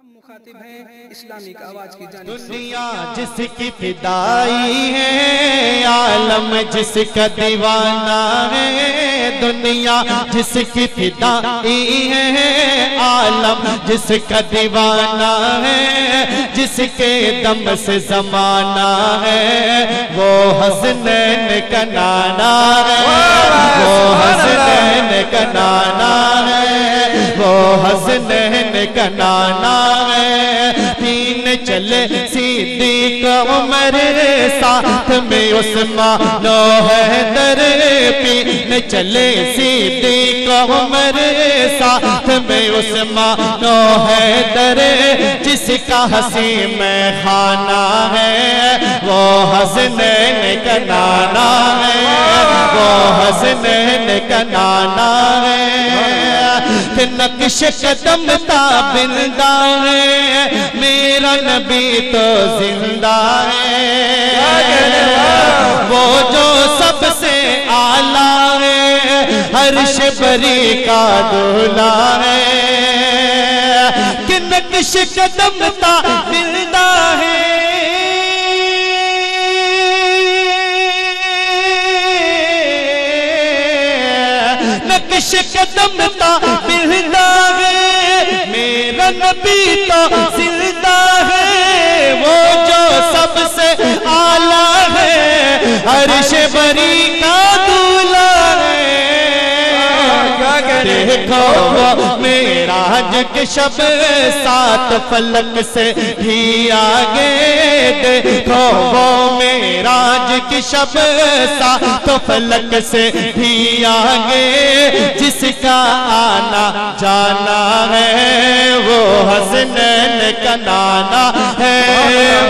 मुखातिब हैं इस्लामिक आवाज की जानिब। दुनिया जिसकी फिदाई है, आलम जिसका दीवाना है। दुनिया जिसकी फिदाई है, आलम जिसका दीवाना है। जिसके दम से जमाना है, वो हसनैन का नाना है। वो हसनैन का नाना है। वो हसनैन का नाना है। तीन चले सिद्दीक़ उमर, साथ में उस्मान हैदर। तीन चले सिद्दीक़ उमर, साथ में उस्मान हैदर। जिसका हसी में खाना है, वो हसनैन का नाना है। वो हसनैन का नाना है। नक्श कदम ताबिंदा है, मेरा नबी तो जिंदा है। वो जो सबसे आला है, अर्श बरी का दूल्हा है। कि नक्श कदम ताबिंदा है, नक्श कदम ताबिंदा है, मेरा नबी तो जिंदा है। वो जो सबसे आला है, अर्श बरी का दूल्हा है। देखो वो मेराज के शब, सात फलक से भी आगे। देखो वो मेराज की शब, सात फलक से भी आगे। जिसका आना जाना है, वो हसनैन का नाना है।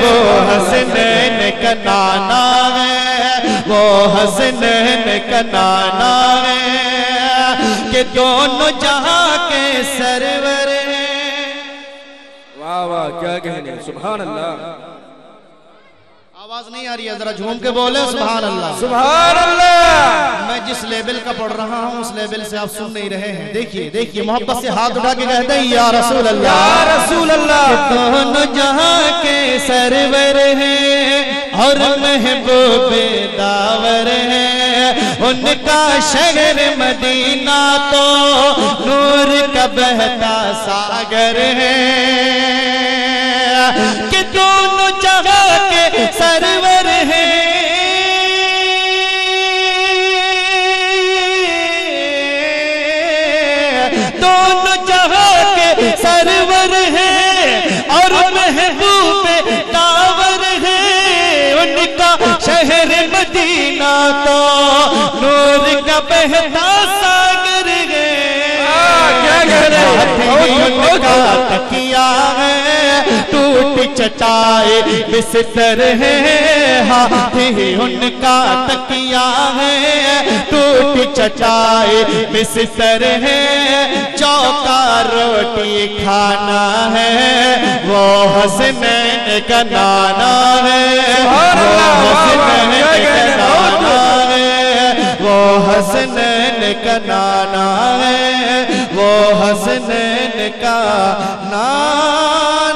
वो हसनैन का नाना है। वो हसनैन का नाना है। कि दोनों जहां के सरवर हैं। वाह वाह, क्या कहने, सुभान अल्लाह। आवाज नहीं आ रही है, जरा झूम के बोले सुभान अल्लाह। सुभान अल्लाह। मैं जिस लेवल का पढ़ रहा हूँ, उस लेवल से आप सुन नहीं रहे हैं। देखिए देखिए, मोहब्बत से हाथ उठा के कहते हैं या रसूल अल्लाह, या रसूल अल्लाह। दोनों जहां के सरवर हैं और महबूब दावर है। उनका शहर मदीना तो नूर का बहता सागर है। कि दोनों जगह के सरवर हैं, दोनों जगह के सरवर हैं और महबूब दावर है। उनका शहर मदीना तो नूर का बहता सागर है। उनका तकिया है, टूट चटाए बिस्तर है। हाथी उनका तकिया है, टूट चटाए बिस्तर है। चौका रोटी खाना है, वो हसनैन का नाना है। वो हसनैन का नाना है। वो हसनैन का नाना है। वो हसनैन का नाना